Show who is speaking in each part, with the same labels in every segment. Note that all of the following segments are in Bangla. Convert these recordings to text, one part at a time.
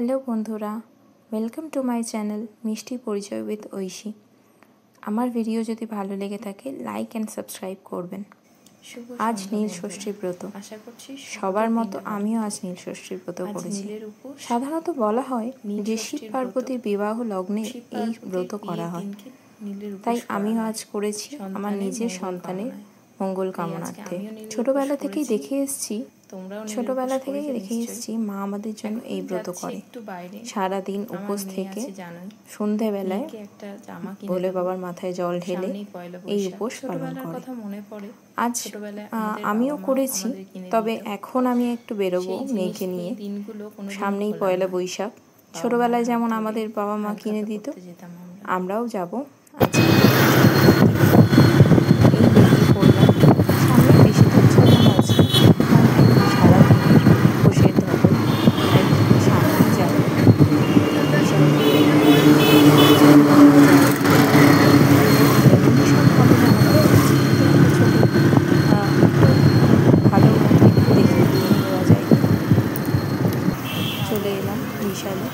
Speaker 1: হ্যালো বন্ধুরা, ওয়েলকাম টু মাই চ্যানেল মিষ্টি পরিচয় উইথ ঐশী। আমার ভিডিও যদি ভালো লেগে থাকে লাইক অ্যান্ড সাবস্ক্রাইব করবেন। আজ নীল ষষ্ঠী ব্রত।
Speaker 2: আশা করছি
Speaker 1: সবার মতো আমিও আজ নীল ষষ্ঠীর ব্রত করেছি। সাধারণত বলা হয় যে শিব পার্বতীর বিবাহ লগ্নে এই ব্রত করা হয়, তাই আমিও আজ করেছি আমার নিজের সন্তানের মঙ্গল কামনার্থে। ছোটবেলা থেকেই দেখে এসেছি মা আমাদের জন্য এই ব্রত করে। সারাদিন উপোস থেকে সন্ধেবেলায় ভোলে বাবার মাথায় জল ঢেলে এই উপোস পালন করে। আজ আমিও করেছি, তবে এখন আমি একটু বেরোবো মেয়েকে নিয়ে। সামনেই পয়লা বৈশাখ। ছোটবেলায় যেমন আমাদের বাবা মা কিনে দিত, আমরাও যাবো। চলে এলাম বিশালে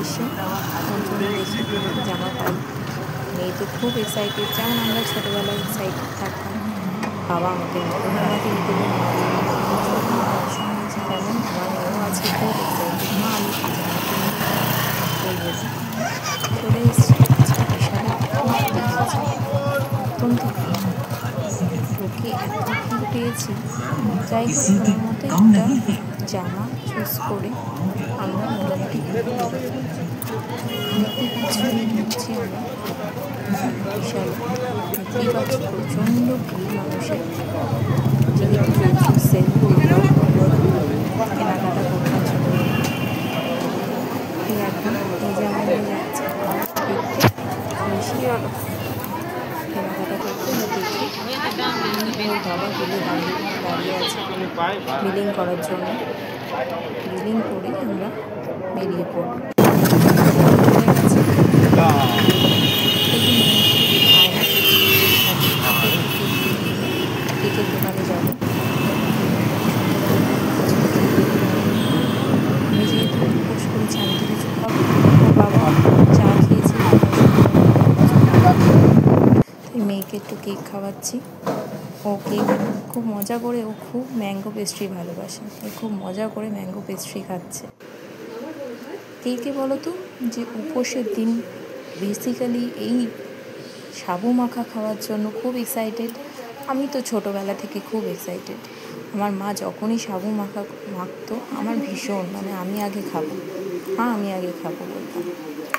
Speaker 1: এসে দেখি জামা পাই। মেয়ে তো খুব এক্সাইটেড, যেমন আমরা ছোটোবেলায় এক্সাইটেড থাকতাম। বাবা আমাকে নিতে তেমন আমার মেয়েও আজকে খুব এক্সাইটেড। মা আমি চলে এসেছি বিশালে। অত্যন্ত ঢুকে এত ভিড় পেয়েছি, যাই হোক কোনো মতো একটা জামা চুজ করে আমরা মোটামুটি দেখতে পাচ্ছি আমরা বিশাল দেখতেই পাচ্ছি প্রচণ্ড ভিড় মানুষের। যেহেতু চলছে সেল, কেনাকাটা করতে ছোট এখন এই যে আমাদের যাচ্ছে দেখতে বেশি কেনাকাটা করতে দেখি বাবা গেলে দাঁড়িয়ে আছে বিলিং করার জন্য। বিলিং করে আমরা বেরিয়ে পড়ব। কেকের দোকানে যাবো। আমি যেহেতু উপোস করেছি, আমি তো কিছু খাবো। বাবা চা খেয়েছি, তাই মেয়েকে একটু কেক খাওয়াচ্ছি। ও কেক খুব মজা করে, ও খুব ম্যাঙ্গো পেস্ট্রি ভালোবাসে, ও খুব মজা করে ম্যাঙ্গো পেস্ট্রি খাচ্ছে। কে বলো তো যে উপোসের দিন বেসিক্যালি এই সাবু মাখা খাওয়ার জন্য খুব এক্সাইটেড। আমি তো ছোটোবেলা থেকে খুব এক্সাইটেড। আমার মা যখনই সাবু মাখতো আমার ভীষণ আমি আগে খাবো বলতাম।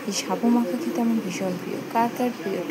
Speaker 1: এই সাবু মাখা খেতে আমার ভীষণ প্রিয়। কার প্রিয়?